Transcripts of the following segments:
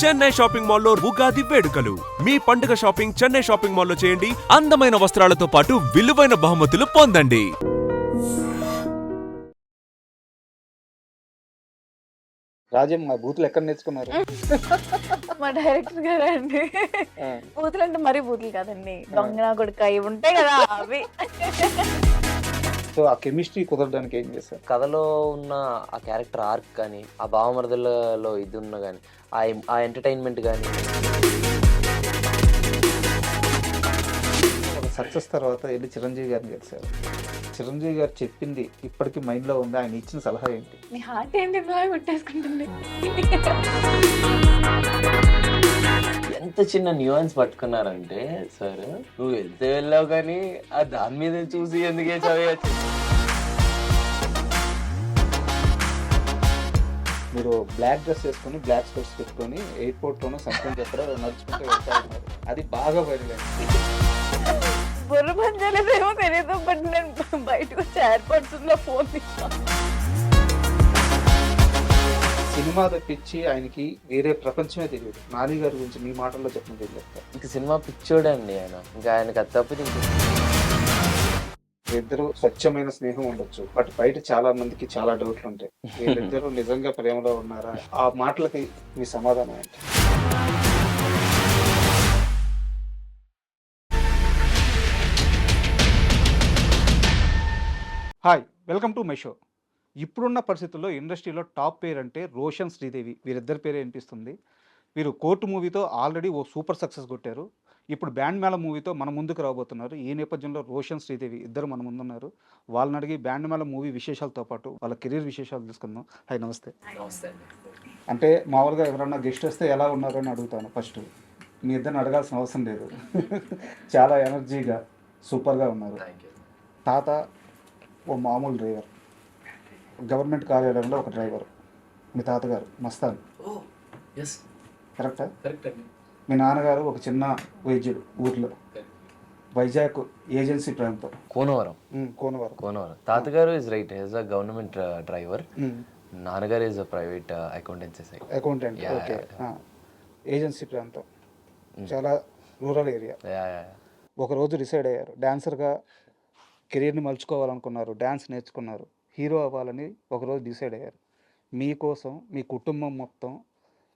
Chennai shopping మాల్లో ఉగాది వేడుకలు. మీ పండుగ షాపింగ్ చెన్నై షాపింగ్ మాల్లో చేయండి. అందమైన వస్త్రాలతో పాటు విలువైన బహుమతులు పొందండి. రాజ్యం మా బూతులు ఎక్కడ నేర్చుకున్నారు? మా డైరెక్టర్ గారు అండి. బూతులు అంటే మరీ బూతులు కాదండి, దొంగ కొడుక ఇవి ఉంటాయి కదా అవి. సో ఆ కెమిస్ట్రీ కుదరడానికి ఏం చేశారు? కథలో ఉన్న ఆ క్యారెక్టర్ ఆర్క్ కానీ, ఆ భావమరదలలో ఇది ఉన్న కానీ, ఆ ఎంటర్టైన్మెంట్ కానీ. ఒక సక్సెస్ తర్వాత వెళ్ళి చిరంజీవి గారిని కలిశారు. చిరంజీవి గారు చెప్పింది ఇప్పటికీ మైండ్లో ఉంది. ఆయన ఇచ్చిన సలహా ఏంటి? మీ హార్ట్ ఏంటి ఇలా కొట్టేసుకుంటుంది? ఎంత చిన్న న్యూయాన్స్ పట్టుకున్నారంటే సార్, నువ్వు వెళ్తే వెళ్ళావు కానీ ఆ దాని మీద చూసి ఎందుకే చదివచ్చు. మీరు బ్లాక్ డ్రెస్ వేసుకొని బ్లాక్ స్పెట్స్ పెట్టుకొని ఎయిర్పోర్ట్లోనూ సంతం చెప్పడం నడుచుకుంటూ వెళ్తా ఉన్నారు. అది బాగా బయలుదేరింది. బుర్ర పనిచేయలేదేమో తెలియదు, బట్ నేను బయటకు వచ్చి ఎయిర్పోర్ట్స్లో ఫోన్ తీస్తాను. సినిమా తప్పించి ఆయనకి వేరే ప్రపంచమే తెలియదు. నాని గారి గురించి మీ మాటల్లో చెప్పండి, ఏం చెప్తారు? ఇంక సినిమా పిచ్చోడే అండి ఆయన. ఇంకా ఆయనకి అది తప్పితే ఇద్దరు స్వచ్ఛమైన స్నేహం ఉండొచ్చు, బట్ బయట చాలా మందికి చాలా డౌట్లు ఉంటాయి. వీళ్ళిద్దరూ నిజంగా ప్రేమలో ఉన్నారా? ఆ మాటలకి మీ సమాధానం ఏంటి? Hi, welcome to my show. ఇప్పుడున్న పరిస్థితుల్లో ఇండస్ట్రీలో టాప్ పేరు అంటే రోషన్ శ్రీదేవి. వీరిద్దరి పేరే అనిపిస్తుంది. వీరు కోర్టు మూవీతో ఆల్రెడీ ఓ సూపర్ సక్సెస్ కొట్టారు. ఇప్పుడు బ్యాండ్ మేళ మూవీతో మన ముందుకు రాబోతున్నారు. ఈ నేపథ్యంలో రోషన్ శ్రీదేవి ఇద్దరు మన ముందున్నారు. వాళ్ళని అడిగి బ్యాండ్ మేళ మూవీ విశేషాలతో పాటు వాళ్ళ కెరీర్ విశేషాలు తీసుకుందాం. హాయ్, నమస్తే. అంటే మామూలుగా ఎవరన్నా గెస్ట్ వస్తే ఎలా ఉన్నారు అని అడుగుతాను ఫస్ట్. మీ ఇద్దరిని అడగాల్సిన అవసరం లేదు. చాలా ఎనర్జీగా సూపర్గా ఉన్నారు. తాత ఓ మామూలు డ్రైవర్, గవర్నమెంట్ కార్యాలయంలో ఒక డ్రైవర్. మీ తాతగారు మస్తాన్, కరెక్టా? మీ నాన్నగారు ఒక చిన్న వైద్యుడు ఊర్లో. వైజాగ్ ఏజెన్సీ ప్రాంతం, కోనవరం. కోనవరం. తాతగారు is right, is a government driver. నాన్నగారు is a private accountant. Okay. Agency ప్రాంతం, చాలా రూరల్ ఏరియా. ఒకరోజు డిసైడ్ అయ్యారు, డాన్సర్గా కెరీర్ని మలుచుకోవాలనుకున్నారు, డ్యాన్స్ నేర్చుకున్నారు, హీరో అవ్వాలని ఒకరోజు డిసైడ్ అయ్యారు. మీకోసం మీ కుటుంబం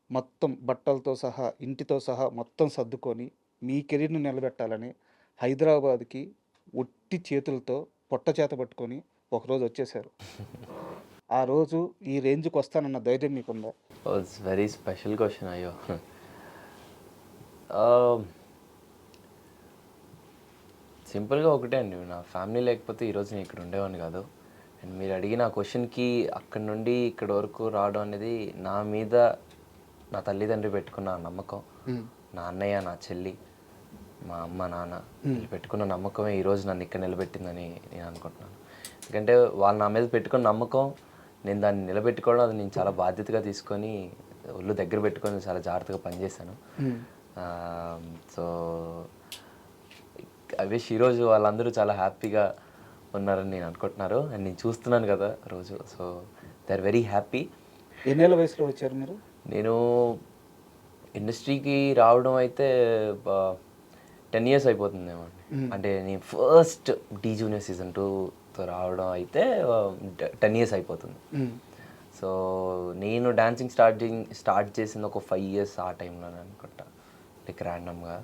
మొత్తం బట్టలతో సహా ఇంటితో సహా మొత్తం సర్దుకొని మీ కెరీర్ని నిలబెట్టాలని హైదరాబాద్కి ఒట్టి చేతులతో పొట్ట చేత పట్టుకొని ఒకరోజు వచ్చేసారు. ఆ రోజు ఈ రేంజ్కి వస్తానన్న ధైర్యం మీకుందా? It's very special question. అయ్యో, సింపుల్గా ఒకటే అండి, నా ఫ్యామిలీ లేకపోతే ఈరోజు నేను ఇక్కడ ఉండేవాడిని కాదు. అండ్ మీరు అడిగిన ఆ క్వశ్చన్కి అక్కడి నుండి ఇక్కడ వరకు రావడం అనేది నా మీద నా తల్లిదండ్రి పెట్టుకున్న నమ్మకం, నా అన్నయ్య, నా చెల్లి, మా అమ్మ, నాన్న వీళ్ళు పెట్టుకున్న నమ్మకమే ఈరోజు నన్ను ఇక్కడ నిలబెట్టిందని నేను అనుకుంటున్నాను. ఎందుకంటే వాళ్ళు నా మీద పెట్టుకున్న నమ్మకం, నేను దాన్ని నిలబెట్టుకోవడం, అది నేను చాలా బాధ్యతగా తీసుకొని ఒళ్ళు దగ్గర పెట్టుకొని చాలా జాగ్రత్తగా పనిచేశాను. సో ఐ విష్ ఈరోజు వాళ్ళందరూ చాలా హ్యాపీగా ఉన్నారని నేను అనుకుంటున్నారు. అండ్ నేను చూస్తున్నాను కదా రోజు, so they are very happy. ఎన్నేళ్ళ వయసులో వచ్చారు మీరు? నేను ఇండస్ట్రీకి రావడం అయితే 10 years అయిపోతుందేమో అండి. అంటే నేను ఫస్ట్ డి జూనియర్ సీజన్ 2తో రావడం అయితే 10 years అయిపోతుంది. సో నేను డాన్సింగ్ స్టార్ట్ చేసింది ఒక 5 years ఆ టైంలో అనుకుంటా, లైక్ ర్యాండమ్గా.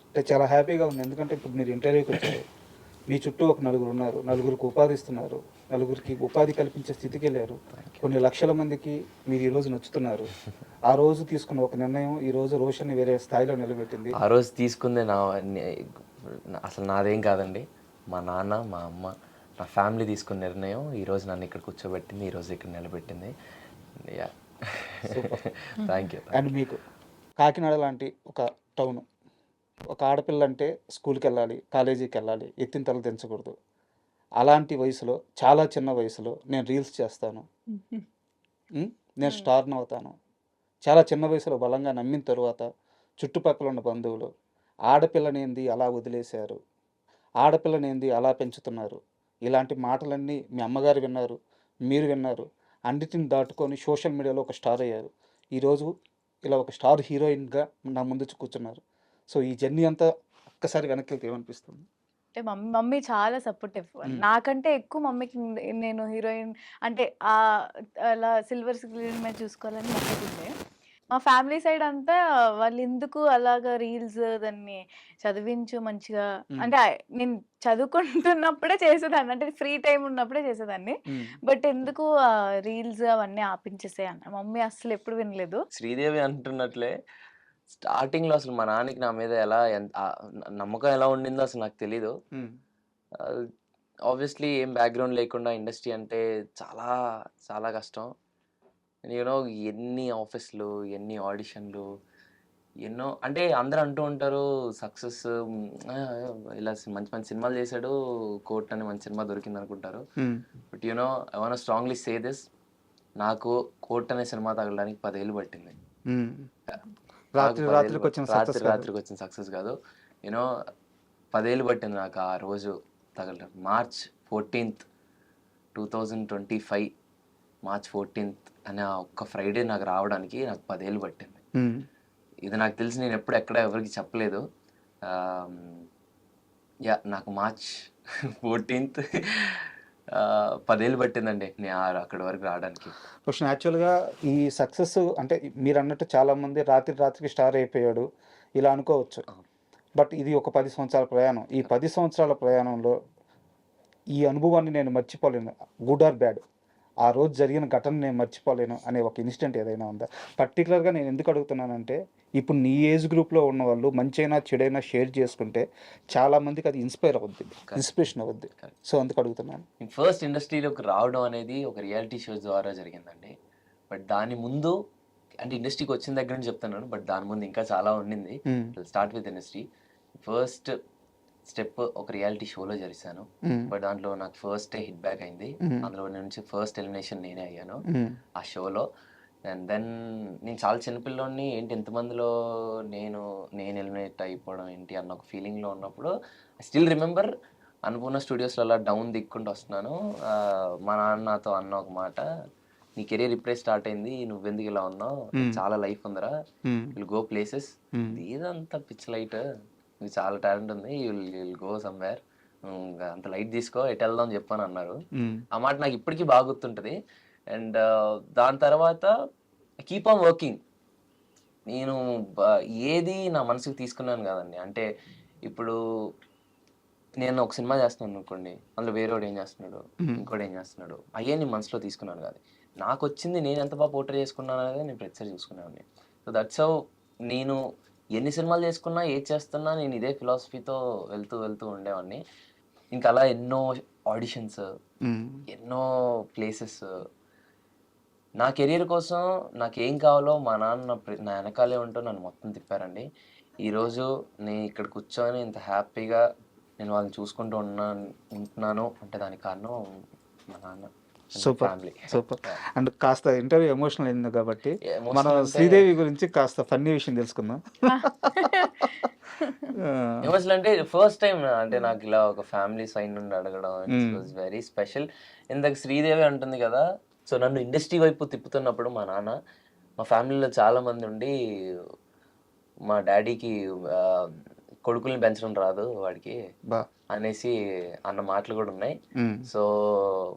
అంటే చాలా హ్యాపీగా ఉంది, ఎందుకంటే ఇప్పుడు మీరు ఇంటర్వ్యూకి వచ్చారు, మీ చుట్టూ ఒక నలుగురు ఉన్నారు, నలుగురికి ఉపాధి ఇస్తున్నారు, నలుగురికి ఉపాధి కల్పించే స్థితికి వెళ్ళారు, కొన్ని లక్షల మందికి మీరు ఈరోజు నచ్చుతున్నారు. ఆ రోజు తీసుకున్న ఒక నిర్ణయం ఈరోజు రోషన్ని వేరే స్థాయిలో నిలబెట్టింది. ఆ రోజు తీసుకుందే అసలు నాదేం కాదండి, మా నాన్న, మా అమ్మ, నా ఫ్యామిలీ తీసుకున్న నిర్ణయం ఈరోజు నన్ను ఇక్కడ కూర్చోబెట్టింది, ఈరోజు ఇక్కడ నిలబెట్టింది. Thank you. అండ్ మీకు కాకినాడ లాంటి ఒక టౌన్, ఒక ఆడపిల్ల అంటే స్కూల్కి వెళ్ళాలి, కాలేజీకి వెళ్ళాలి, ఎత్తిన తల దించకూడదు. అలాంటి వయసులో, చాలా చిన్న వయసులో నేను రీల్స్ చేస్తాను, నేను స్టార్ని అవుతాను, చాలా చిన్న వయసులో బలంగా నమ్మిన తరువాత చుట్టుపక్కల ఉన్న బంధువులు ఆడపిల్లనేంది అలా వదిలేశారు, ఆడపిల్లనేంది అలా పెంచుతున్నారు, ఇలాంటి మాటలన్నీ మీ అమ్మగారు విన్నారు, మీరు విన్నారు. అన్నిటిని దాటుకొని సోషల్ మీడియాలో ఒక స్టార్ అయ్యారు. ఈరోజు ఇలా ఒక స్టార్ హీరోయిన్గా నా ముందు కూర్చున్నారు. సో ఈ జర్నీ అంతా ఒక్కసారి వెనక్కి వెళ్తే ఏమనిపిస్తుంది? అంటే మమ్మీ చాలా సపోర్టివ్. నాకంటే ఎక్కువ మమ్మీకి నేను హీరోయిన్ అంటే అలా సిల్వర్ స్క్రీన్ మీద చూసుకోవాలని మమ్మీకుండే. మా ఫ్యామిలీ సైడ్ అంతా వాళ్ళెందుకు అలాగా రీల్స్ దాన్ని చదివించు మంచిగా అంటే నేను చదువుకుంటున్నప్పుడే చేసేదాన్ని. అంటే ఫ్రీ టైమ్ ఉన్నప్పుడే చేసేదాన్ని. బట్ ఎందుకు రీల్స్ అవన్నీ ఆపించేసేయి అన్నారు. మమ్మీ అస్సలు ఎప్పుడు వినలేదు. శ్రీదేవి అంటున్నట్లే స్టార్టింగ్‌లో అసలు మా నాన్నకి నా మీద ఎలా నమ్మకం ఎలా ఉండిందో అసలు నాకు తెలీదు. ఆబ్వియస్లీ ఏం బ్యాక్‌గ్రౌండ్ లేకుండా ఇండస్ట్రీ అంటే చాలా చాలా కష్టం. యూనో ఎన్ని ఆఫీస్‌లు, ఎన్ని ఆడిషన్‌లు, ఎన్నో అంటే అందరూ అంటూ ఉంటారు సక్సెస్ ఇలా మంచి మంచి సినిమాలు చేశాడు, కోర్ట్ అని మంచి సినిమా దొరికిందనుకుంటారు. But I want strongly say this, నాకు కోర్ట్ అనే సినిమా తగలడానికి 10 ఏళ్ళు పట్టింది. రాత్రికి వచ్చిన సక్సెస్ కాదు. 10 ఏళ్ళు పట్టింది నాకు ఆ రోజు తగలడం. మార్చ్ 14th 2025 మార్చ్ 14th అనే ఆ ఒక్క ఫ్రైడే నాకు రావడానికి నాకు 10 ఏళ్ళు పట్టింది. ఇది నాకు తెలిసి నేను ఎప్పుడు ఎక్కడ ఎవరికి చెప్పలేదు. నాకు మార్చ్ 14th 10 ఏళ్ళు పట్టిందండి నేను అక్కడి వరకు రావడానికి. క్వశ్చన్ యాక్చువల్గా ఈ సక్సెస్ అంటే మీరు అన్నట్టు చాలామంది రాత్రికి స్టార్ అయిపోయాడు ఇలా అనుకోవచ్చు. బట్ ఇది ఒక 10 సంవత్సరాల ప్రయాణం. ఈ 10 సంవత్సరాల ప్రయాణంలో ఈ అనుభవాన్ని నేను మర్చిపోలేను, గుడ్ ఆర్ బ్యాడ్. ఆ రోజు జరిగిన ఘటన నేను మర్చిపోలేను అనే ఒక ఇన్సిడెంట్ ఏదైనా ఉందా? పర్టికులర్గా నేను ఎందుకు అడుగుతున్నానంటే ఇప్పుడు నీ ఏజ్ గ్రూప్లో ఉన్న వాళ్ళు మంచైనా చెడైనా షేర్ చేసుకుంటే చాలామందికి అది ఇన్స్పిరేషన్ అవుద్ది. సో అందుకు అడుగుతున్నాను. ఫస్ట్ ఇండస్ట్రీలోకి రావడం అనేది ఒక రియాలిటీ షో ద్వారా జరిగిందండి. బట్ దాని ముందు అంటే ఇండస్ట్రీకి వచ్చిన దగ్గర నుంచి చెప్తున్నాను, బట్ దాని ముందు ఇంకా చాలా ఉండింది. Start with industry. First step ఒక రియాలిటీ షోలో చేశాను. బట్ దాంట్లో నాకు ఫస్ట్ హిట్ బ్యాక్ అయింది. అందులో నుంచి ఫస్ట్ ఎలిమినేషన్ నేనే అయ్యాను ఆ షోలో. అండ్ దెన్ నేను చాలా చిన్నపిల్లోని ఏంటి ఎంతమందిలో నేను ఎలిమినేట్ అయిపోవడం ఏంటి అన్న ఒక ఫీలింగ్లో ఉన్నప్పుడు ఐ స్టిల్ రిమెంబర్ అన్నపూర్ణ స్టూడియోస్లో అలా డౌన్ దిక్కుంటూ వస్తున్నాను. మా నాన్న నాతో అన్న ఒక మాట, నీ కెరీర్ ఇప్పుడే స్టార్ట్ అయింది, నువ్వెందుకు ఇలా ఉన్నావు, చాలా లైఫ్ ఉందిరా, విల్ గో ప్లేసెస్, ఇదంతా పిచ్ లైట్, నీకు చాలా టాలెంట్ ఉంది, విల్ గో సమ్వేర్, అంత లైట్ తీసుకో, ఎటు వెళ్దాం అని చెప్పని అన్నారు. ఆ మాట నాకు ఇప్పటికీ బాగా గుర్తుంటుంది. అండ్ దాని తర్వాత కీప్ ఆన్ వర్కింగ్. నేను ఏది నా మనసుకు తీసుకున్నాను కదండి. అంటే ఇప్పుడు నేను ఒక సినిమా చేస్తున్నాను అనుకోండి, అందులో వేరేవాడు ఏం చేస్తున్నాడు, ఇంకోటి ఏం చేస్తున్నాడు, అయ్యే నేను మనసులో తీసుకున్నాను కాదు. నాకు వచ్చింది నేను ఎంత బాగా పోర్ట్రే చేసుకున్నాను అనేది నేను ప్రతిసారి చూసుకునేవాడిని. సో దట్స్ హౌ నేను ఎన్ని సినిమాలు చేసుకున్నా ఏది చేస్తున్నా నేను ఇదే ఫిలాసఫీతో వెళ్తూ ఉండేవాడిని. ఇంకా అలా ఎన్నో ఆడిషన్స్, ఎన్నో ప్లేసెస్. నా కెరీర్ కోసం నాకు ఏం కావాలో మా నాన్న నా వెనకాలే ఉంటూ నన్ను మొత్తం తిప్పారండి. ఈరోజు నేను ఇక్కడ కూర్చొని ఇంత హ్యాపీగా నేను వాళ్ళని చూసుకుంటూ ఉంటున్నాను అంటే దానికి కారణం మా నాన్న. సూపర్. అండ్ కాస్త ఇంటర్వ్యూ ఎమోషనల్ అయింది కాబట్టి మనం శ్రీదేవి గురించి కాస్త ఫన్నీ విషయం తెలుసుకుందాం. ఎమోషనల్ అంటే ఫస్ట్ టైం అంటే నాకు ఇలా ఒక ఫ్యామిలీ సైడ్ నుండి అడగడం ఇట్స్ వెరీ స్పెషల్. ఇందాక శ్రీదేవి అంటుంది కదా, సో నన్ను ఇండస్ట్రీ వైపు తిప్పుతున్నప్పుడు మా నాన్న, మా ఫ్యామిలీలో చాలా మంది ఉండి మా డాడీకి కొడుకుల్ని పెంచడం రాదు వాడికి అనేసి అన్న మాటలు కూడా ఉన్నాయి. So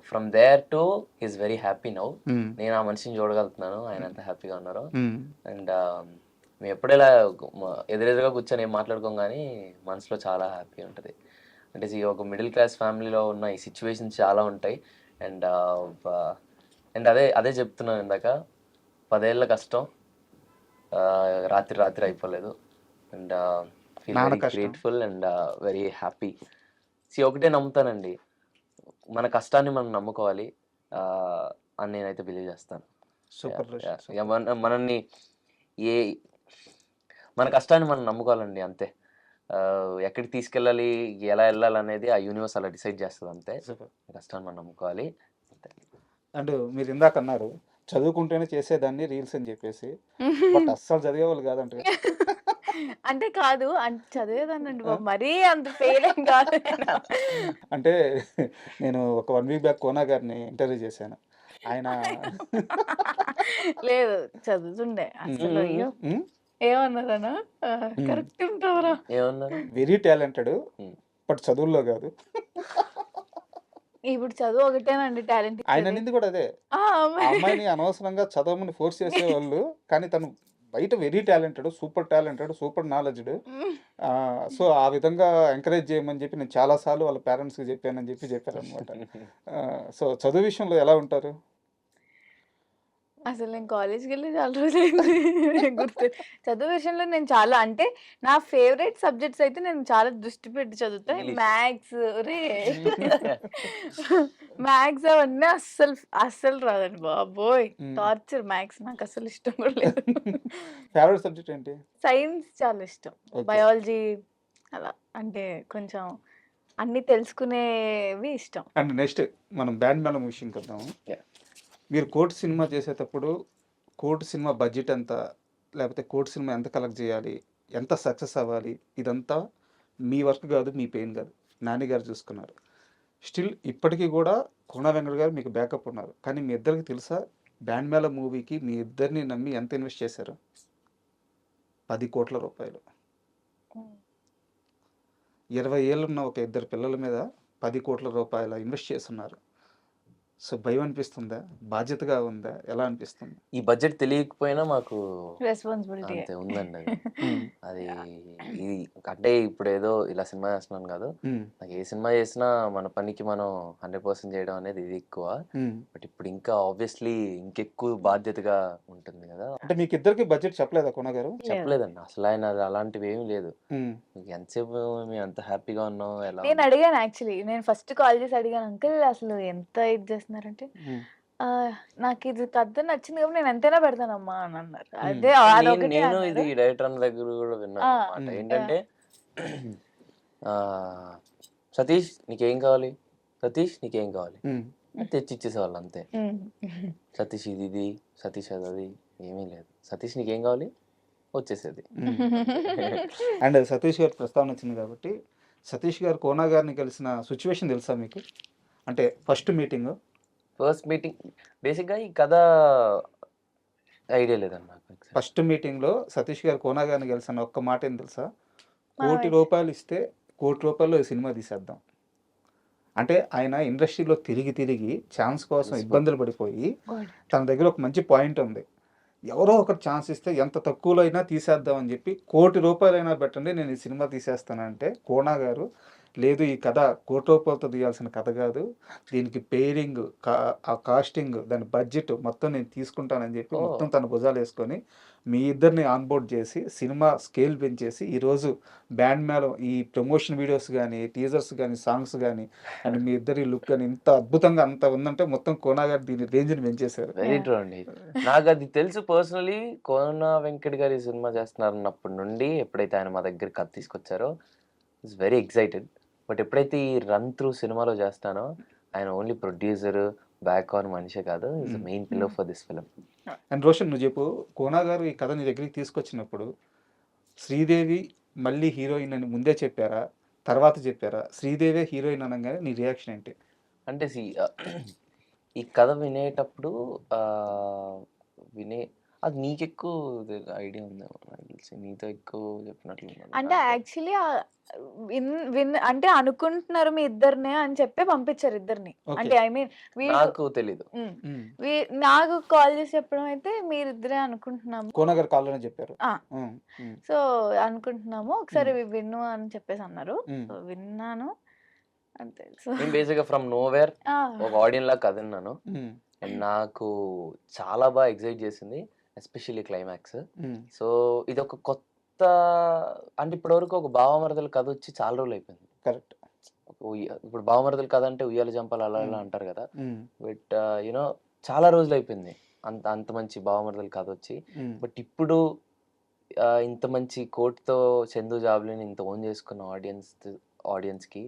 from there to is very happy now. నేను ఆ మనిషిని చూడగలుగుతున్నాను, ఆయన ఎంత హ్యాపీగా ఉన్నారో. అండ్ మేము ఎప్పుడైనా ఎదురెదురుగా కూర్చొని ఏం మాట్లాడుకోం కానీ మనసులో చాలా హ్యాపీ ఉంటుంది. అంటే ఒక మిడిల్ క్లాస్ ఫ్యామిలీలో ఉన్న ఈ సిచ్యువేషన్స్ చాలా ఉంటాయి. అండ్ అదే చెప్తున్నాను ఇందాక, 10 ఏళ్ళ కష్టం రాత్రి అయిపోలేదు. And feel very grateful and very happy. ఒకటే నమ్ముతానండి, మన కష్టాన్ని మనం నమ్ముకోవాలి అని నేనైతే బిలీవ్ చేస్తాను. మనల్ని మన కష్టాన్ని మనం నమ్ముకోవాలండి, అంతే. ఎక్కడికి తీసుకెళ్ళాలి, ఎలా వెళ్ళాలి అనేది ఆ యూనివర్స్ అలా డిసైడ్ చేస్తుంది, అంతే. కష్టాన్ని మనం నమ్ముకోవాలి, అంతే. అండ్ మీరు ఇందాక అన్నారు చదువుకుంటేనే చేసేదాన్ని రీల్స్ అని చెప్పేసి, బట్ అస్సలు చదివేవాళ్ళు కాదంటే. అంటే కాదు, అంటే చదివేదానండి, మరీ అంత ఫెయిల్ ఏం కాదు. అంటే నేను ఒక 1 వీక్ బ్యాక్ కోనా గారిని ఇంటర్వ్యూ చేశాను. ఆయన లేదు చదువుతుండే అసలు. అయ్యో ఏమన్నారనా కరెక్ట్ ఉంటావురా. ఏమన్నారు? Very talented, um. బట్ చదువుల్లో కాదు. ఇప్పుడు చదువు ఒకటేనండి టాలెంట్ ఆయన ఇచ్చేది. అన్నింది కూడా అదే. ఆ, ఆ అమ్మాయిని అనవసరంగా చదవమని ఫోర్స్ చేసేవాళ్ళు, కానీ తను బయట very talented, super talented, super knowledged. So ఆ విధంగా ఎంకరేజ్ చేయమని చెప్పి నేను చాలాసార్లు వాళ్ళ పేరెంట్స్కి చెప్పానని చెప్పారనమాట. సో చదువు విషయంలో ఎలా ఉంటారు? అసలు నేను కాలేజ్కి వెళ్ళి చాలా రోజులైంది. గుర్తు చదువు విషయంలో నేను చాలా అంటే నా ఫేవరెట్ సబ్జెక్ట్స్ అయితే నేను చాలా దృష్టి పెట్టి చదువుతా. ఇంగ్లీష్. మ్యాథ్స్ రే మ్యాథ్స్ అవన్నీ అస్సలు రాదండి బాబోయ్. టార్చర్ మ్యాథ్స్, నాకు అసలు ఇష్టం కూడా లేదు. ఫేవరెట్ సబ్జెక్ట్ ఏంటి? సైన్స్ చాలా ఇష్టం, Okay. బయాలజీ అలా అంటే కొంచెం అన్ని తెలుసుకునేవి ఇష్టం. అండ్ నెక్స్ట్ మనం బ్యాండ్ మేళం విషయంకి వద్దాము. Yeah. మీరు కోర్టు సినిమా చేసేటప్పుడు కోర్టు సినిమా బడ్జెట్ ఎంత, లేకపోతే కోర్టు సినిమా ఎంత కలెక్ట్ చేయాలి, ఎంత సక్సెస్ అవ్వాలి, ఇదంతా మీ వర్క్ కాదు, మీ పెయిన్ కాదు, నాని గారు చూసుకున్నారు. స్టిల్ ఇప్పటికీ కూడా కోన వెంకట గారు మీకు బ్యాకప్ ఉన్నారు. కానీ మీ ఇద్దరికి తెలుసా బ్యాండ్ మేళ మూవీకి మీ ఇద్దరిని నమ్మి ఎంత ఇన్వెస్ట్ చేశారు? 10 కోట్ల రూపాయలు. 20 ఏళ్ళున్న ఒక ఇద్దరు పిల్లల మీద 10 కోట్ల రూపాయల ఇన్వెస్ట్ చేస్తున్నారు. సో భయం అనిపిస్తుందా, బాధ్యతగా ఉందా, ఎలా అనిపిస్తుంది? ఈ బడ్జెట్ తెలియకపోయినా మాకు రెస్పాన్సిబిలిటీ. అంతే ఉందండి అది. ఇది అంటే ఇప్పుడు ఏదో ఇలా సినిమా చేస్తున్నాను కాదు, నాకు ఏ సినిమా చేసినా మన పనికి మనం 100% చేయడం అనేది ఇది ఎక్కువ. బట్ ఇప్పుడు ఇంకా ఆబ్వియస్లీ ఇంకెక్కువ బాధ్యతగా ఉంటుంది కదా. అంటే మీకు ఇద్దరికి బడ్జెట్ చెప్పలేదా కోన గారు? చెప్పలేదండి అసలు, ఆయన అది అలాంటివి ఏమీ లేదు. మీకు ఎంతసేపు మేము అంత హ్యాపీగా ఉన్నాం ఎలా నేను అడిగాను యాక్చువల్లీ, నేను ఫస్ట్ కాల్ చేసి అడిగాను, అంకుల్ అసలు ఎంత ఇది చేస్తున్నారంటే నాకు ఇది కథ నచ్చింది కాబట్టి నేను ఎంతైనా పెడతానమ్మా అని అన్నారు. అదే అదొకటి నేను అన్నారు. ఇది డైరెక్టర్ అన్న దగ్గర కూడా విన్నాను అన్నమాట. ఏంటంటే ఆ, సతీష్ నీకేం కావాలి, సతీష్ నీకేం కావాలి తెచ్చి ఇచ్చేసేవాళ్ళు అంతే. సతీష్ ఇది సతీష్ అది ఏమీ లేదు. సతీష్ నీకేం కావాలి వచ్చేసేది. అండ్ సతీష్ గారి ప్రస్తావన వచ్చింది కాబట్టి, సతీష్ గారు కోన గారిని కలిసిన సిచ్యువేషన్ తెలుసా మీకు? అంటే ఫస్ట్ మీటింగ్ బేసిక్గా ఈ కథ ఐడియా లేదన్న నాకు. ఫస్ట్ మీటింగ్లో సతీష్ గారు కోన గారిని కలిసిన ఒక్క మాట ఏం తెలుసా? మనం 1 కోటి రూపాయలు ఇస్తే 1 కోటి రూపాయలు సినిమా తీసేద్దాం. అంటే ఆయన ఇండస్ట్రీలో తిరిగి ఛాన్స్ కోసం ఇబ్బందులు పడిపోయి తన దగ్గర ఒక మంచి పాయింట్ ఉంది, ఎవరో ఒకరు ఛాన్స్ ఇస్తే ఎంత తక్కువలో అయినా తీసేద్దాం అని చెప్పి 1 కోటి రూపాయలైనా పెట్టండి నేను ఈ సినిమా తీసేస్తానంటే కోన గారు లేదు, ఈ కథ 1 కోటి రూపాయలతో తీయాల్సిన కథ కాదు, దీనికి పేరింగ్, ఆ కాస్టింగ్, దాని బడ్జెట్ మొత్తం నేను తీసుకుంటానని చెప్పి మొత్తం తన భుజాలు వేసుకొని మీ ఇద్దరిని ఆన్బోర్డ్ చేసి సినిమా స్కేల్ పెంచేసి ఈరోజు బ్యాండ్ మేళం ఈ ప్రమోషన్ వీడియోస్ కానీ, టీజర్స్ కానీ, సాంగ్స్ కానీ అండ్ మీ ఇద్దరి లుక్ కానీ ఇంత అద్భుతంగా అంత ఉందంటే మొత్తం కోన గారు దీని రేంజ్ని పెంచేశారు. వెరీ ట్రూ అండి. నాకు అది తెలుసు పర్సనలీ. కోన వెంకట్ గారు ఈ సినిమా చేస్తున్నారు అన్నప్పటి నుండి ఎప్పుడైతే ఆయన మా దగ్గర కథ తీసుకొచ్చారో ఇట్స్ వెరీ ఎక్సైటెడ్. బట్ ఎప్పుడైతే ఈ రన్ త్రూ సినిమాలో చేస్తానో ఆయన ఓన్లీ ప్రొడ్యూసర్ బ్యాక్ ఆన్ మనిషే కాదు, is the main pillar for this film. And Roshan నువ్వు చెప్పు, కోన గారు ఈ కథ నీ దగ్గరికి తీసుకొచ్చినప్పుడు శ్రీదేవి మళ్ళీ హీరోయిన్ అని ముందే చెప్పారా, తర్వాత చెప్పారా? శ్రీదేవే హీరోయిన్ అనగానే నీ రియాక్షన్ ఏంటి? అంటే ఈ కథ వినేటప్పుడు అది నీకెక్కువ ఐడియా ఉందేమో నాకు తెలిసి, నీతో ఎక్కువ చెప్పినట్లు అంటే యాక్చువల్లీ అంటే అనుకుంటున్నారు మీ ఇద్దరినే అని చెప్పి పంపించారు ఇద్దరిని. అంటే ఐ మీన్ నాకు తెలీదు. నాకు కాల్ చేసి చెప్పడం అయితే మీరిద్దరే అనుకుంటున్నాము, కోన గారు కాల్లోనే చెప్పారు. సో అనుకుంటున్నాము ఒకసారి విను అని చెప్పేసి అన్నారు. సో విన్నాను అంతే. సో నేను బేసిక్గా ఫ్రమ్ నోవేర్ ఒక ఆడియన్ లా కథ విన్నాను అండ్ నాకు చాలా బాగా ఎగ్జైట్ చేసింది, ఎస్పెషల్లీ క్లైమాక్స్. సో ఇది ఒక కొత్త, అంటే ఇప్పటివరకు ఒక భావమరదల కథ వచ్చి చాలా రోజులు అయిపోయింది. కరెక్ట్. ఇప్పుడు భావమరదల కథ అంటే ఉయ్యాల జంపాలు అలా అలా అంటారు కదా, బట్ యూనో చాలా రోజులు అయిపోయింది అంత మంచి భావమరదల కథ వచ్చి. బట్ ఇప్పుడు ఇంత మంచి కోట్తో చందు జాబ్లీని ఇంత ఓన్ చేసుకున్న ఆడియన్స్కి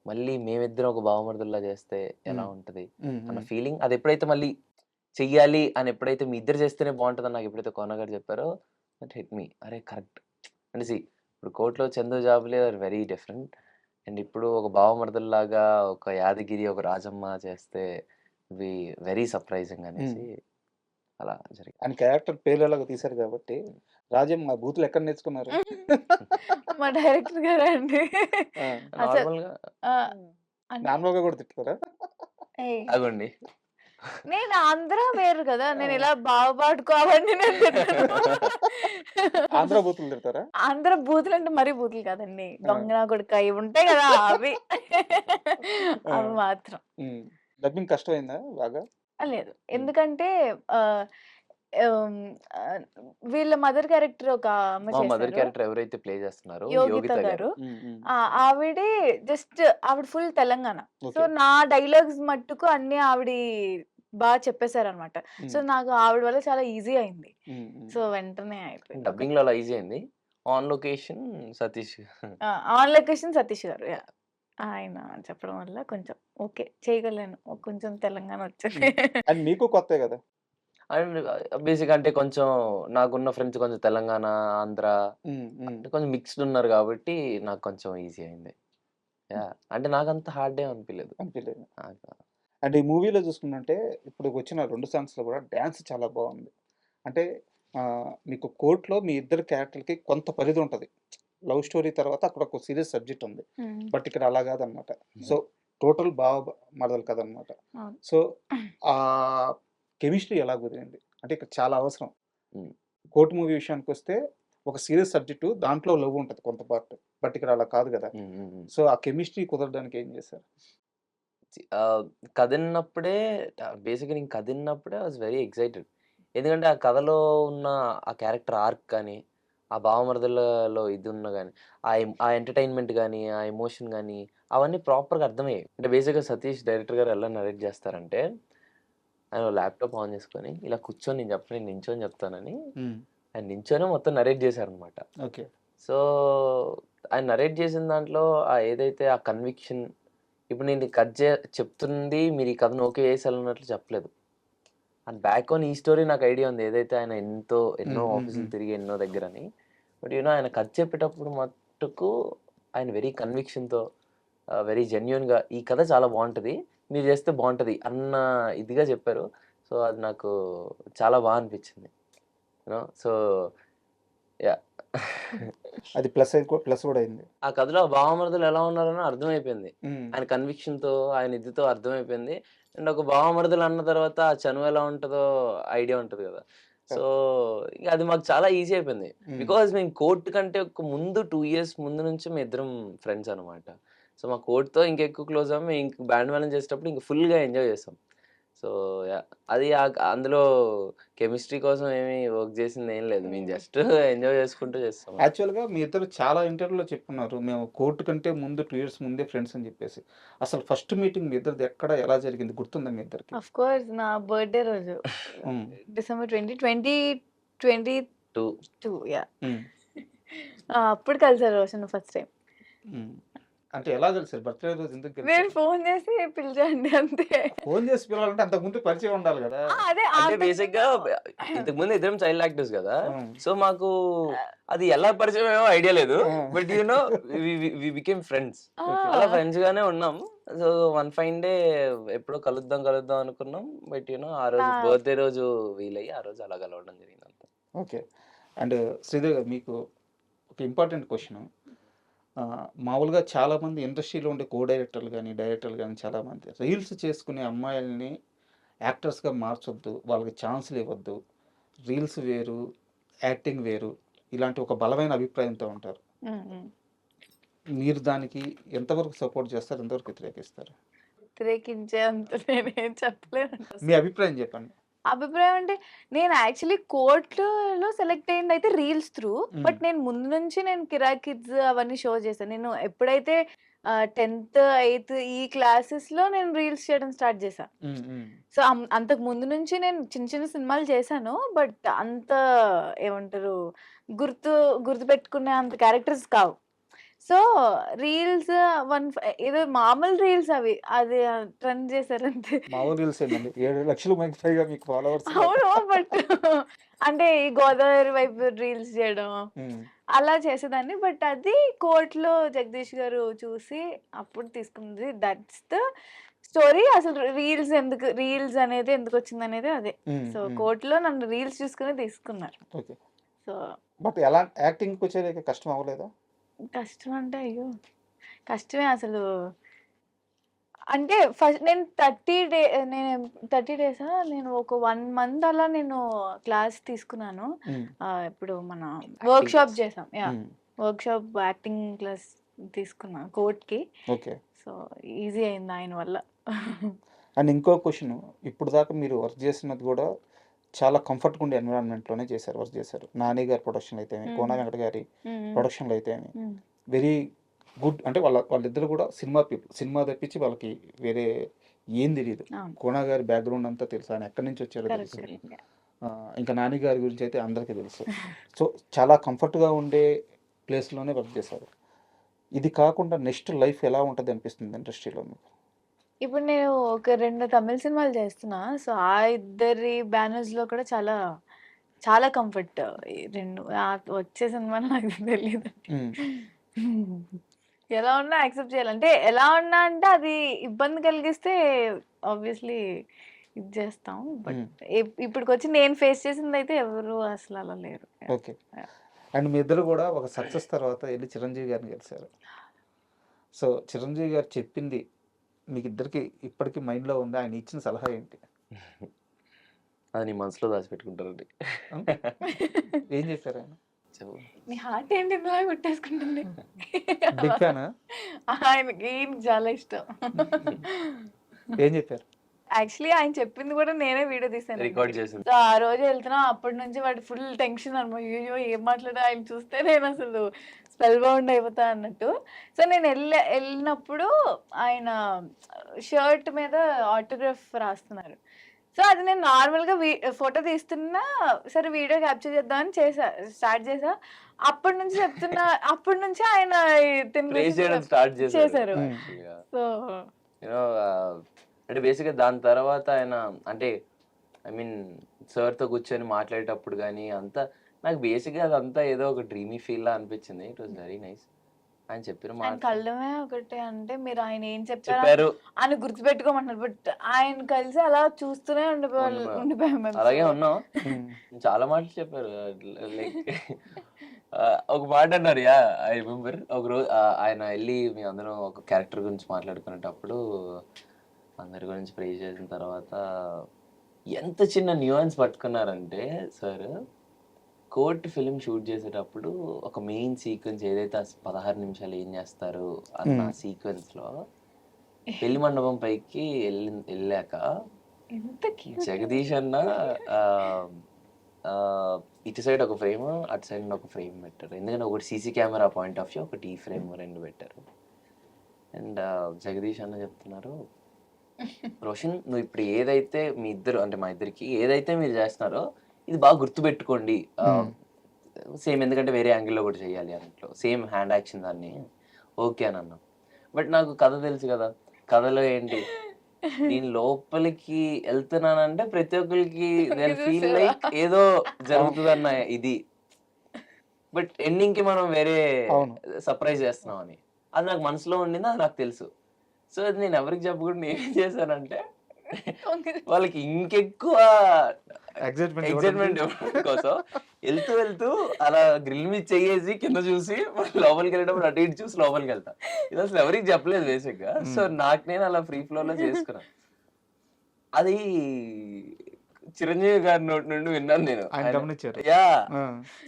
మళ్ళీ మేమిద్దరం ఒక భావమరదల్లా చేస్తే ఎలా ఉంటుంది అన్న ఫీలింగ్, అది ఎప్పుడైతే మళ్ళీ చెయ్యాలి అని ఎప్పుడైతే మీ ఇద్దరు చేస్తేనే బాగుంటుందని నాకు ఎప్పుడైతే కోన గారు చెప్పారో దట్ హిట్ మీ. అరే కరెక్ట్ అంటే ఇప్పుడు కోర్టులో చందు జాబులే ఆర్ వెరీ డిఫరెంట్ అండ్ ఇప్పుడు ఒక భావమరదల్లాగా ఒక యాదగిరి ఒక రాజమ్మ చేస్తే వి వెరీ సర్ప్రైజింగ్ అనేసి అలా జరిగింది. ఆయన క్యారెక్టర్ పేర్లు ఎలాగో తీశారు కాబట్టి రాజం మా బూతులు ఎక్కడ నేర్చుకున్నారు? మా డైరెక్టర్ గారే అండి. ఆ, అసలు నార్మల్‌గా అంటే నార్మల్గా కూడా తిట్టుకోరా? ఏయ్! ఆగండి. నేను ఆంధ్ర వేరు కదా! నేను ఇలా బావపాడుకో అవన్నీ నేను తిట్టను. ఆంధ్ర బూతులు తిడతారా? ఆంధ్ర బూతులంటే మరీ బూతులు కాదండి. ఆ, దొంగ నా కొడుకా ఇవి ఉంటాయి కదా! అవి. ఆ, అవి మాత్రం. డబ్బింగ్ కష్టమైందా బాగా? లేదు. ఎందుకంటే ఆహ్, హ్మ్. ఆహ్, వీళ్ళ మదర్ క్యారెక్టర్ ఒక ఆమె మా మదర్ చేశారు. క్యారెక్టర్ ఎవరైతే ప్లే చేస్తున్నారో యోగిత యోగిత గారు. గారు. ఉమ్, ఉమ్, ఆవిడే జస్ట్ ఆవిడ ఫుల్ తెలంగాణ. So, okay. నా డైలాగ్స్ మట్టుకు అన్నీ ఆవిడి చెప్పేసారనమాట. సో, ఉమ్, నాకు ఆవిడ వల్ల చాలా ఈజీ అయింది. ఉమ్, ఉమ్. సో, వెంటనే అయిపోయింది. డబ్బింగ్‌లో అలా ఈజీ అయింది. On location Satish. On location Satish గారు. యాహ్! ఆయన చెప్పడం వల్ల కొంచెం ఓకే. చేయగలను. కొంచెం తెలంగాణ వచ్చింది. అండ్ మీకు కొత్తే కదా? అండ్ బేసిక్‌గా అంటే కొంచెం నాకున్న ఫ్రెండ్స్ కొంచెం తెలంగాణ, ఆంధ్ర ఉమ్, ఉమ్. అంటే కొంచెం మిక్స్డ్ ఉన్నారు కాబట్టి నాకు కొంచెం ఈజీ అయింది. యాహ్! అంటే నాకంత హార్డ్ ఏం అనిపియలేదు. అనిపించలేదు. నాకు అంటే ఈ మూవీలో చూసుకుంటే ఇప్పుడు వచ్చిన 2 సాంగ్స్‌లో కూడా డాన్స్ చాలా బాగుంది. అంటే మీకు కోర్ట్‌లో మీ ఇద్దరు క్యారెక్టర్‌లకి కొంత పరిధి ఉంటది. లవ్ స్టోరీ తర్వాత అక్కడ ఒక సీరియస్ సబ్జెక్ట్ ఉంది. హ్మ్. బట్ ఇక్కడ అలా కాదనమాట. సో, టోటల్ బావ మరదలు కథనమాట. అవును. సో, ఆ కెమిస్ట్రీ ఎలా కుదిరింది? అంటే ఇక్కడ చాలా అవసరం. హ్మ్. కోర్ట్ మూవీ విషయానికొస్తే ఒక సీరియస్ సబ్జెక్టు దాంట్లో లవ్ ఉంటది కొంత పార్ట్. బట్ ఇక్కడ అలా కాదు కదా! హ్మ్. హ్మ్. హ్మ్. సో, ఆ కెమిస్ట్రీ కుదరడానికి ఏం చేశారు? ఆహ్, కథిన్నప్పుడే బేసిక్‌గా నేను కథిన్నప్పుడే ఐ వాస్ వెరీ ఎక్సైటెడ్. ఎందుకంటే ఆ కథలో ఉన్న ఆ క్యారెక్టర్ ఆర్క్ కానీ, ఆ భావమరదలలో ఇది ఉన్న గాని, ఆ ఎంటర్‌టైన్‌మెంట్ గాని, ఆ ఎమోషన్ గాని అవన్నీ ప్రాపర్‌గా అర్థమయ్యాయి. అంటే బేసిక్‌గా సతీష్ డైరెక్టర్ గారు ఎలా నరేట్ చేస్తారంటే, ఆయన ల్యాప్‌టాప్ ఆన్ చేసుకొని ఇలా కూర్చొని నేను చెప్పను, నేను నించొని చెప్తానని ఆయన నించొనే మొత్తం నరేట్ చేశారనమాట. ఓకే. సో, ఆయన నరేట్ చేసిన దాంట్లో ఏదైతే ఆ కన్విక్షన్ ఇప్పుడు నేను కట్ చెప్తుంది మీరు ఈ కథను ఓకే చేసేయాలన్నట్లు చెప్పలేదు. అండ్ బ్యాక్ ఆన్ ఈ స్టోరీ నాకు ఐడియా ఉంది. ఏదైతే ఆయన ఎన్నో ఆఫీసులు తిరిగి ఎన్నో దగ్గరని. బట్ ఆయన కథ చెప్పేటప్పుడు మట్టుకు ఆయన వెరీ కన్విక్షన్‌తో వెరీ జెన్యూన్‌గా ఈ కథ చాలా బావుంటది. మీరు చేస్తే బావుంటది అన్న ఇదిగా చెప్పారు. సో, అది నాకు చాలా అనిపించింది. So, yeah! అది ప్లస్ కూడా అయింది. ఆ కథలో భావమరుదులు ఎలా ఉన్నారని అర్థమైపోయింది. హ్మ్. ఆయన కన్విక్షన్‌తో, ఆయన ఇదితో అర్థమైపోయింది. అండ్ ఒక భావమరుదులు అన్న తర్వాత ఆ చనువు ఎలా ఉంటదో ఐడియా ఉంటది గదా! సో, ఇగ అది మాకు చాలా ఈజీ అయిపోయింది. హ్మ్. బికాజ్ మేము కోర్ట్ కంటే ఒక ముందు 2 ఇయర్స్ ముందు నుంచి మేమిద్దరం ఫ్రెండ్స్ అనమాట. సో, మా కోర్ట్‌తో ఇంకెక్కువ క్లోజ్ అయ్యాం. మేము ఇంక బ్యాండ్ మేళం చేసేటప్పుడు ఇంక ఫుల్‌గా ఎంజాయ్ చేసాం. So, yeah! అది అందులో కెమిస్ట్రీ కోసం ఏమి వర్క్ చేసిందేం లేదు. మేము జస్ట్ ఎంజాయ్ చేసుకుంటూ చేస్తాం. యాక్చువల్‌గా మీ ఇద్దరు చాలా ఇంటర్వ్యూలో చెప్పుకున్నారు. మేము కోర్ట్ కంటే ముందు 2 ఇయర్స్ ముందే ఫ్రెండ్స్ అని చెప్పేసి. అసలు ఫస్ట్ మీటింగ్ మీ ఇద్దరిది ఎక్కడ, ఎలా జరిగింది గుర్తుందా మీ ఇద్దరికి? ఆఫ్ కోర్స్ నా బర్త్‌డే రోజు. హ్మ్. December 2022 2 yeah! హ్మ్. అప్పుడు కలిసారు రోషన్ ఫస్ట్ టైమ్. హ్మ్. అంటే ఎలా కలిసారు? బర్త్‌డే రోజు ఎందుకు నేను కలిసారు? ఫోన్ చేసి పిలిచాండి అంతే. ఫోన్ చేసి పిలవాలంటే అంతకుముందు పరిచయం ఉండాలి గదా! అదే అంటే బేసిక్‌గా ఇంతకుముందు ఇద్దరం చైల్డ్ యాక్టర్స్ గదా! హ్మ్. సో, మాకు అది ఎలా పరిచయమయ్యామో ఐడియా లేదు. ఆ! But we became friends. Okay. అలా ఫ్రెండ్స్ గానే ఉన్నాం. సో, వన్ ఫైన్ డే ఎప్పుడో కలుద్దాం అనుకున్నాం. బట్ ఆ రోజు నా బర్త్‌డే రోజు వీలయ్యి ఆ రోజు అలా కలవడం జరిగింది అంతే. ఓకే. అండ్ శ్రీధర్ గారు మీకు ఒక ఇంపార్టెంట్ క్వెషను. మామూలుగా చాలామంది ఇండస్ట్రీలో ఉండే డైరెక్టర్లు గానీ చాలామంది రీల్స్ చేసుకునే అమ్మాయిల్ని యాక్టర్స్‌గా మార్చొద్దు. వాళ్ళకి ఛాన్స్‌లు ఇవ్వద్దు. రీల్స్ వేరు, యాక్టింగ్ వేరు. ఇలాంటి ఒక బలమైన అభిప్రాయంతో ఉంటారు. హ్మ్. హ్మ్. మీరు దానికి ఎంతవరకు సపోర్ట్ చేస్తారు? ఎంతవరకు వ్యతిరేకిస్తారు? వ్యతిరేకించే అంత నేనేం చెప్పలేనండి మీ అసలు. అభిప్రాయం చెప్పండి. అభిప్రాయం అంటే నేను యాక్చువల్లీ కోర్ట్‌లో సెలెక్ట్ అయిందయితే రీల్స్ త్రూ. హ్మ్. బట్ నేను ముందు నుంచి నేను 'కిరాక్ కిడ్స్' అవన్నీ షో చేశాను. నేను ఎప్పుడైతే 10థ్, 8థ్ ఈ క్లాసెస్‌లో నేను రీల్స్ చేయడం స్టార్ట్ చేశా. హ్మ్. హ్మ్. సో, అంతకు ముందు నుంచి నేను చిన్న చిన్న సినిమాలు చేశాను. బట్ అంత ఏమంటారు గుర్తుపెట్టుకునే అంత క్యారెక్టర్స్ కావు. సో, రీల్స్ ఏదో మామూలు రీల్స్ అవి. అది ట్రెండ్ చేశారంతే. మామూలు రీల్స్ ఏందండి. 7,00,000 మందికి పైగా మీకు ఫాలోవర్స్ ఉన్నారు. అవును. బట్ అంటే ఈ గోదావరి వైపు రీల్స్ చేయడం హ్మ్. అలా చేసేదాన్ని. బట్ అది కోర్ట్‌లో జగదీష్ గారు చూసి అప్పుడు తీసుకుంది. దట్స్ ద స్టోరీ అసలు రీల్స్ అనేది ఎందుకు వచ్చింది అనేది అదే. సో కోర్టులో నన్ను రీల్స్ చూసుకుని తీసుకున్నారు. ఓకే. సో బట్ ఎలా యాక్టింగ్కి వచ్చేది కష్టం అవ్వలేదా? కష్టం అంటే అయ్యో కష్టమే అసలు. అంటే ఫస్ట్ నేను 30 డేసా నేను ఒక 1 మంత్ అలా నేను క్లాస్ తీసుకున్నాను. ఇప్పుడు మన వర్క్ షాప్ చేసాం. వర్క్ షాప్ యాక్టింగ్ క్లాస్ తీసుకున్నాను కోర్ట్‌కి. ఓకే. సో ఈజీ అయింది ఆయన వల్ల. అండ్ ఇంకో క్వశ్చన్, ఇప్పుడు దాకా మీరు వర్క్ చేసినది కూడా చాలా కంఫర్ట్గా ఉండే ఎన్విరాన్మెంట్లోనే వర్క్ చేశారు. నాని గారి ప్రొడక్షన్లో అయితే కోన వెంకట గారి ప్రొడక్షన్లో అయితే వెరీ గుడ్. అంటే వాళ్ళిద్దరు కూడా సినిమా పీపుల్. సినిమా తప్పించి వాళ్ళకి వేరే ఏం తెలియదు. కోన గారి బ్యాక్గ్రౌండ్ అంతా తెలుసు, ఆయన ఎక్కడి నుంచి వచ్చారో తెలుసు. ఇంకా నాని గారి గురించి అయితే అందరికీ తెలుసు. సో చాలా కంఫర్ట్గా ఉండే ప్లేస్లోనే వర్క్ చేశారు. ఇది కాకుండా నెక్స్ట్ లైఫ్ ఎలా ఉంటుంది అనిపిస్తుంది ఇండస్ట్రీలో మీకు? ఇప్పుడు నేను ఒక 2 తమిళ సినిమాలు చేస్తున్నా. సో ఆ ఇద్దరి బ్యానర్స్‌లో కూడా చాలా చాలా కంఫర్ట్. ఈ 2 వచ్చే సినిమాలు నాకు తెలీదు. ఎలా ఉన్నా యాక్సెప్ట్ చేయాలి. అంటే ఎలా ఉన్నా అంటే అది ఇబ్బంది కలిగిస్తే ఆబ్వియస్లీ ఇది చేస్తాం. బట్ ఇప్పటికొచ్చి నేను ఫేస్ చేసిందయితే ఎవరు అసలు అలా లేరు. ఓకే. అండ్ మీ ఇద్దరు కూడా ఒక సక్సెస్ తర్వాత వెళ్ళి చిరంజీవి గారిని కలిశారు. సో చిరంజీవి గారు చెప్పింది మీకు ఇద్దరికి ఇప్పటికీ మైండ్లో ఉంది, ఆయన ఇచ్చిన సలహా ఏంటి? అది నీ మనసులో దాచిపెట్టుకుంటారండి. ఏం చెప్పారు ఆయన? నీ హార్ట్ ఏంటి ఇందులో కొట్టేసుకుంటుంది? బిగ్ ఫ్యానా? ఆయనకి చాలా ఇష్టం. ఏం చెప్పారు? యాక్చువల్లీ ఆయన చెప్పింది కూడా నేనే వీడియో తీసాను, రికార్డ్ చేసింది. సో ఆ రోజు వెళ్తున్నా అప్పటి నుంచి వాడు ఫుల్ టెన్షన్ అనమాట. అయ్యో ఏం మాట్లాడా, ఆయన చూస్తే నేను అసలు స్పెల్ బౌండ్ అయిపోతా అన్నట్టు. సో నేను వెళ్ళినప్పుడు ఆయన షర్ట్ మీద ఆటోగ్రాఫ్ రాస్తున్నారు. సో అది నేను నార్మల్గా ఫోటో తీస్తున్నా, సరే వీడియో క్యాప్చర్ చేద్దామని స్టార్ట్ చేసా. అప్పటి నుంచి చెప్తున్నా, అప్పటి నుంచి ఆయన స్టార్ట్ చేశారు. సో అంటే బేసిక్గా దాని తర్వాత ఆయన అంటే ఐ మీన్ సార్తో కూర్చొని మాట్లాడేటప్పుడు కానీ అంతా నాకు బేసిక్గా అదంతా ఏదో ఒక డ్రీమీ ఫీల్ లా అనిపించింది. It was very nice. ఆయన చెప్పిన మాట కళ్ళమే ఒకటే అంటే మీరు ఆయన ఏం చెప్పారు అని గుర్తుపెట్టుకోమంటున్నారు. బట్ ఆయన కలిసి అలా చూస్తూనే ఉండిపోయాం. అలాగే ఉన్నాం. చాలా మాటలు చెప్పారు. లైక్ ఒక మాట అన్నారు, యా ఐ రిమెంబర్. ఒక రోజు ఆయన వెళ్ళి మీ అందరం ఒక క్యారెక్టర్ గురించి మాట్లాడుకునేటప్పుడు అందరి గురించి ప్రే చేసిన తర్వాత ఎంత చిన్న న్యూయన్స్ పట్టుకున్నారంటే సార్, కోర్ట్ ఫిలిం షూట్ చేసేటప్పుడు ఒక మెయిన్ సీక్వెన్స్ ఏదైతే 16 నిమిషాలు ఏం చేస్తారు అన్న సీక్వెన్స్లో పెళ్లి మండపం పైకి వెళ్ళాక జగదీష్ అన్న ఇటు సైడ్ ఒక ఫ్రేమ్, అటు సైడ్ ఒక ఫ్రేమ్ పెట్టారు. ఎందుకంటే ఒకటి CC camera point of view, ఒకటి ఈ ఫ్రేమ్, 2 పెట్టారు. అండ్ జగదీష్ అన్న చెప్తున్నారు, రోషన్ నువ్వు ఇప్పుడు ఏదైతే మీ ఇద్దరు అంటే మా ఇద్దరికి ఏదైతే మీరు చేస్తున్నారో ఇది బాగా గుర్తుపెట్టుకోండి. సేమ్ ఎందుకంటే వేరే యాంగిల్లో కూడా చేయాలి అన్నట్లు, సేమ్ హ్యాండ్ యాక్షన్ దాన్ని ఓకే అని అన్నా. బట్ నాకు కథ తెలుసు కదా, కథలో ఏంటి నేను లోపలికి వెళ్తున్నానంటే ప్రతి ఒక్కరికి ఫీల్ లైక్ ఏదో జరుగుతుందన్న ఇది. బట్ ఎండింగ్ కి మనం వేరే సర్ప్రైజ్ చేస్తున్నాం అని అది నాకు మనసులో ఉండింది, అది నాకు తెలుసు. సో అది నేను ఎవరికి చెప్పకుండా నేనేం చేశానంటే వాళ్ళకి ఇంకెక్కువ ఎక్సైట్మెంట్ కోసం వెళ్తూ అలా గ్రిల్ మీద చెయ్యేసి కింద చూసి లోపలికి వెళ్ళేటప్పుడు అటు ఇటు చూసి లోపలికి వెళ్తా. ఇది అసలు ఎవరికి చెప్పలేదు బేసిక్ గా. సో నాకు నేను అలా ఫ్రీ ఫ్లో లో చేసుకున్నాను. అది చిరంజీవి గారి నోటి నుండి విన్నాను నేను. యా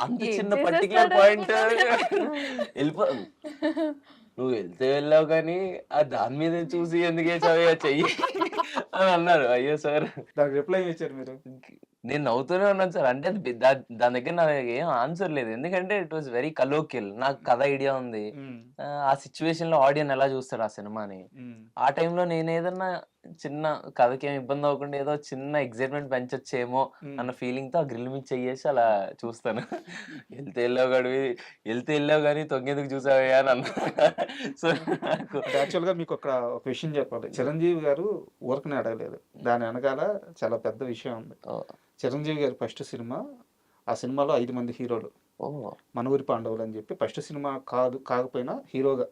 అంత చిన్న పర్టికులర్ పాయింట్ వెళ్ళిపో నువ్వు వెళ్తే వెళ్ళావు కానీ దాని మీద చూసి ఎందుకు వేసావే చెయ్యి అని అన్నారు. అయ్యో సార్ రిప్లై ఇచ్చారు మీరు? నేను నవ్వుతూనే ఉన్నాను సార్. అంటే దాని దగ్గర నా ఏం ఆన్సర్ లేదు, ఎందుకంటే ఇట్ వాస్ వెరీ కలోకియల్. నాకు కథ ఐడియా ఉంది, ఆ సిచ్యువేషన్ లో ఆడియన్స్ ఎలా చూస్తాడు ఆ సినిమాని. ఆ టైంలో నేను ఏదన్నా చిన్న కథకి ఏమి ఇబ్బంది అవ్వకుండా ఏదో చిన్న ఎక్సైట్మెంట్ పెంచొచ్చేమో అన్న ఫీలింగ్ తో ఆ గ్రిల్ మీద చెయ్యేసి అలా చూస్తాను. వెళ్తే వెళ్ళావు కానీ తొంగేందుకు చూసావయ్యా అని అన్నా. సో యాక్చువల్ గా మీకు ఒక విషయం చెప్పాలి, చిరంజీవి గారు ఊరకనే అడగలేదు, దాని వెనకాల చాలా పెద్ద విషయం ఉంది. చిరంజీవి గారి ఫస్ట్ సినిమా, ఆ సినిమాలో 5 మంది హీరోలు, మనూరి పాండవులు అని చెప్పి ఫస్ట్ సినిమా కాకపోయినా హీరోగా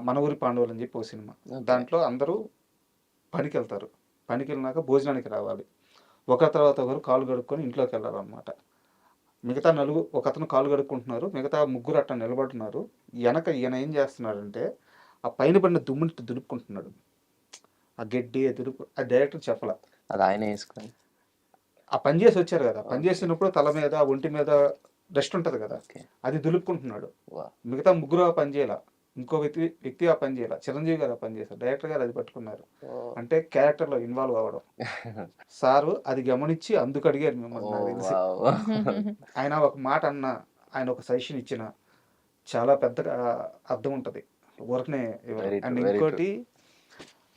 మనూరి పాండవులు అని చెప్పి ఒక సినిమా. దాంట్లో అందరూ పనికి వెళ్తారు. పనికి వెళ్ళినాక భోజనానికి రావాలి. ఒకరి తర్వాత ఒకరు కాళ్ళు కడుక్కొని ఇంట్లోకి వెళ్ళాలన్నమాట. మిగతా ఒకతను కాళ్ళు కడుక్కుంటున్నారు, మిగతా ముగ్గురు అట్లా నిలబడుతున్నారు. వెనక ఈయన ఏం చేస్తున్నాడంటే ఆ పైన పడిన దుమ్ముని దులుపుకుంటున్నాడు. ఆ గడ్డి ఆ డైరెక్టర్ చెప్పాల. అది ఆయన వేసుకొని ఆ పని చేసి వచ్చారు కదా, పని చేసినప్పుడు తల మీద ఒంటి మీద డస్ట్ ఉంటుంది కదా, ఓకే. అది దులుపుకుంటున్నాడు. వా. మిగతా ముగ్గురు ఆ పని చేయాల, ఇంకో వ్యక్తి ఆ పని చేయాల, చిరంజీవి గారు ఆ పని చేశారు, డైరెక్టర్ గారు అది పట్టుకున్నారు. అంటే క్యారెక్టర్లో ఇన్వాల్వ్ అవ్వడం. సారు అది గమనించి అందుకు అడిగారు మిమ్మల్ని, నాకు తెలిసి. ఆయన ఒక మాట అన్న, ఆయన ఒక సజెషన్ ఇచ్చిన చాలా పెద్ద అర్థం ఉంటుంది ఊరకనే. Very true, అండ్ very ఇంకోటి,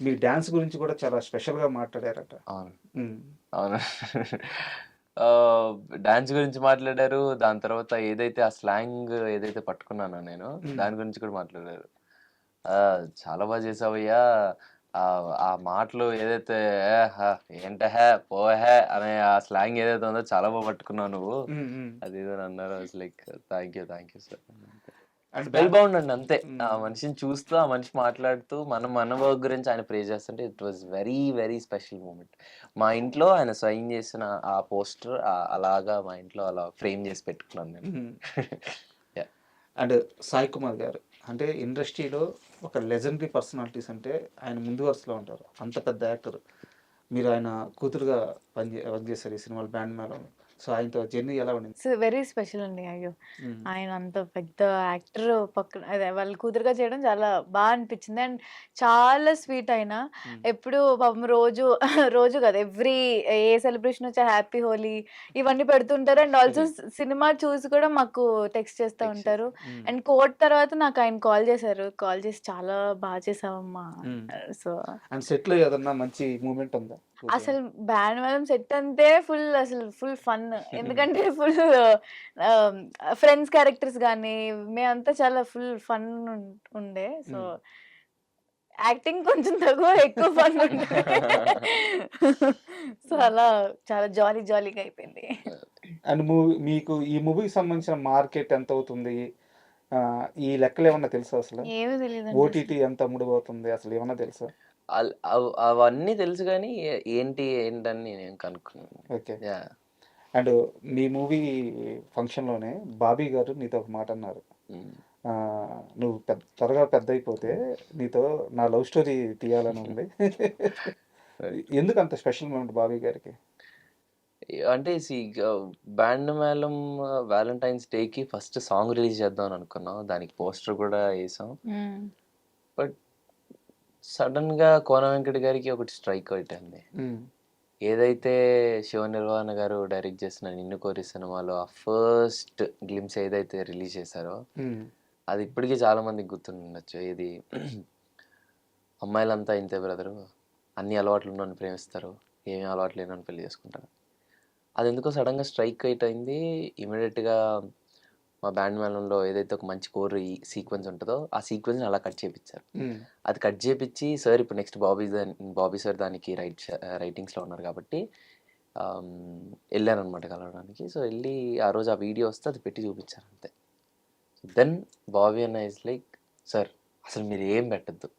మీ డ్యాన్స్ గురించి కూడా చాలా స్పెషల్గా మాట్లాడారట. అవును ఉమ్. అవును. డాన్స్ గురించి మాట్లాడారు. దాని తర్వాత ఏదైతే ఆ స్లాంగ్ ఏదైతే పట్టుకున్నానో నేను, దాని గురించి కూడా మాట్లాడారు. చాలా బాగా చేసావయ్యా, ఆ మాటలు ఏదైతే ఏంటహే పోహే అనే ఆ స్లాంగ్ ఏదైతే ఉందో చాలా బాగా పట్టుకున్నావు నువ్వు, అది ఏదో అన్నారు. Like thank you sir. And spell bound అండి అంతే. ఆ మనిషిని చూస్తూ, ఆ మనిషి మాట్లాడుతూ, మన వర్క్ గురించి ఆయన ప్రే చేస్తుంటే it was very very special moment. మా ఇంట్లో ఆయన సైన్ చేసిన ఆ పోస్టర్ అలాగా మా ఇంట్లో అలా ఫ్రేమ్ చేసి పెట్టుకున్నాను నేను. Yeah. అండ్ సాయి కుమార్ గారు అంటే ఇండస్ట్రీలో ఒక లెజెండరీ పర్సనాలిటీస్ అంటే ఆయన ముందు వరుసలో ఉంటారు. అంత పెద్ద యాక్టర్. మీరు ఆయన కూతురుగా వర్క్ చేశారు ఈ సినిమాలో, బ్యాండ్ మేళం. సో ఆయనతో జర్నీ ఎలా ఉండింది? సో వెరీ స్పెషల్ అండి. అయ్యో, ఆయన అంత పెద్ద యాక్టర్ పక్కన అదే వాళ్ళ కూతురుగా చేయడం చాలా బాగా అనిపించింది. అండ్ చాలా స్వీట్ ఆయన. ఎప్పుడు పాపం రోజు రోజు కదా, ఎవ్రీ ఏ సెలబ్రేషన్ వచ్చా హ్యాపీ హోలీ ఇవన్నీ పెడుతుంటారు. అండ్ ఆల్సో సినిమా చూసి కూడా మాకు టెక్స్ట్ చేస్తూ ఉంటారు. అండ్ కోర్ట్ తర్వాత నాకు ఆయన కాల్ చేసి చాలా బాగా చేసావమ్మా. సో అండ్ సెట్లో ఏదన్నా మంచి మూమెంట్ ఉందా? అసలు బ్యాండ్ మేళం సెట్ అంతే ఫుల్ ఫన్. ఎందుకంటే ఫుల్ ఫ్రెండ్స్ క్యారెక్టర్స్ కానీ మేమంతా చాలా ఫుల్ ఫన్ ఉండే. సో యాక్టింగ్ కొంచెం తక్కువ, ఎక్కువ ఫన్ ఉండే. సో అలా చాలా జాలీగా అయిపోయింది. అండ్ మీకు ఈ మూవీకి సంబంధించిన మార్కెట్ ఎంత అవుతుంది, ఈ లెక్కలు ఏమన్నా తెలుసా? అసలు ఏమీ తెలియదు. ఓటీటీ ఎంత అమ్ముడుపోతుంది అసలు ఏమన్నా తెలుసా? అవన్నీ తెలుసు కానీ ఏంటని నేను కనుక్కున్నాను. ఓకే. Yeah. అండ్ మీ మూవీ ఫంక్షన్లోనే బాబీ గారు నీతో ఒక మాట అన్నారు. నువ్వు త్వరగా పెద్ద అయిపోతే నీతో నా లవ్ స్టోరీ తీయాలని ఉంది. ఎందుకు అంత స్పెషల్ మూమెంట్ బాబీ గారికి? అంటే బ్యాండ్ మేళం వ్యాలంటైన్స్ డేకి ఫస్ట్ సాంగ్ రిలీజ్ చేద్దాం అనుకున్నాం, దానికి పోస్టర్ కూడా వేసాం. బట్ సడన్ గా కోన వెంకట గారికి ఒకటి స్ట్రైక్ అవుతుంది. ఏదైతే శివ నిర్వాణ గారు డైరెక్ట్ చేసిన నిన్ను కోరి సినిమాలో ఆ ఫస్ట్ గ్లిమ్స్ ఏదైతే రిలీజ్ చేశారో అది ఇప్పటికీ చాలా మందికి గుర్తుండొచ్చు. ఇది అమ్మాయిలంతా ఇంతే బ్రదరు, అన్ని అలవాట్లు ఉన్నోని ప్రేమిస్తారు, ఏమీ అలవాట్లు లేనని పెళ్లి చేసుకుంటారు. అది ఎందుకో సడన్గా స్ట్రైక్ అయింది. ఇమీడియట్గా మా బ్యాండ్ మేళంలో ఏదైతే ఒక మంచి కోర్ సీక్వెన్స్ ఉంటుందో ఆ సీక్వెన్స్ని అలా కట్ చేయించారు. అది కట్ చేయించి సార్ ఇప్పుడు నెక్స్ట్ బాబీ సార్ దానికి రైటింగ్స్లో ఉన్నారు కాబట్టి వెళ్ళాను అనమాట కలవడానికి. సో వెళ్ళి ఆ రోజు ఆ వీడియో వస్తే అది పెట్టి చూపించారు అంతే. దెన్ బాబీ అన్న ఇస్ లైక్, సార్ అసలు మీరు ఏం పెట్టద్దు,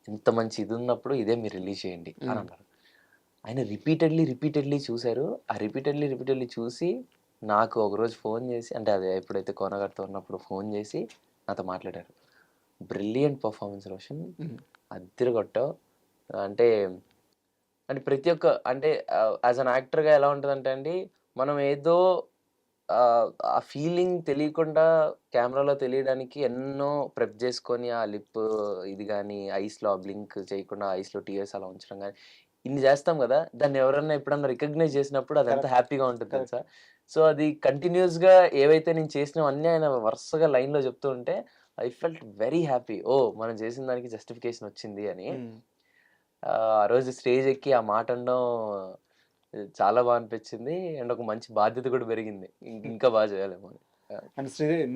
ఇంత మంచి ఇది ఉన్నప్పుడు ఇదే మీరు రిలీజ్ చేయండి అని అన్నారు. ఆయన రిపీటెడ్లీ చూశారు. ఆ రిపీటెడ్లీ చూసి నాకు ఒకరోజు ఫోన్ చేసి, అంటే అది ఎప్పుడైతే కోనగారితో ఉన్నప్పుడు ఫోన్ చేసి నాతో మాట్లాడారు. బ్రిలియంట్ పర్ఫార్మెన్స్ రోషన్, అద్దరికొట్టావు. అంటే ప్రతి ఒక్క అంటే యాజ్ అన్ యాక్టర్గా ఎలా ఉంటుందంటే అండి, మనం ఏదో ఆ ఫీలింగ్ తెలియకుండా కెమెరాలో తెలియడానికి ఎన్నో ప్రెప్ చేసుకొని ఆ లిప్ ఇది కానీ ఐస్లో బ్లింక్ చేయకుండా ఐస్లో టీయర్స్ అలా ఉంచడం కానీ ఇన్ని చేస్తాం కదా, దాన్ని ఎవరన్నా ఎప్పుడన్నా రికగ్నైజ్ చేసినప్పుడు అది ఎంత హ్యాపీగా ఉంటుంది తెలుసా. సో అది కంటిన్యూస్గా ఏవైతే నేను చేసినావు అన్నీ ఆయన వరుసగా లైన్లో చెప్తూ ఉంటే ఐ ఫెల్ట్ వెరీ హ్యాపీ. ఓ మనం చేసిన దానికి జస్టిఫికేషన్ వచ్చింది అని. ఆ రోజు స్టేజ్ ఎక్కి ఆ మాట అనడం చాలా బాగా అనిపించింది. అండ్ ఒక మంచి బాధ్యత కూడా పెరిగింది, ఇంకా బాగా చేయాలేమో అని. అండ్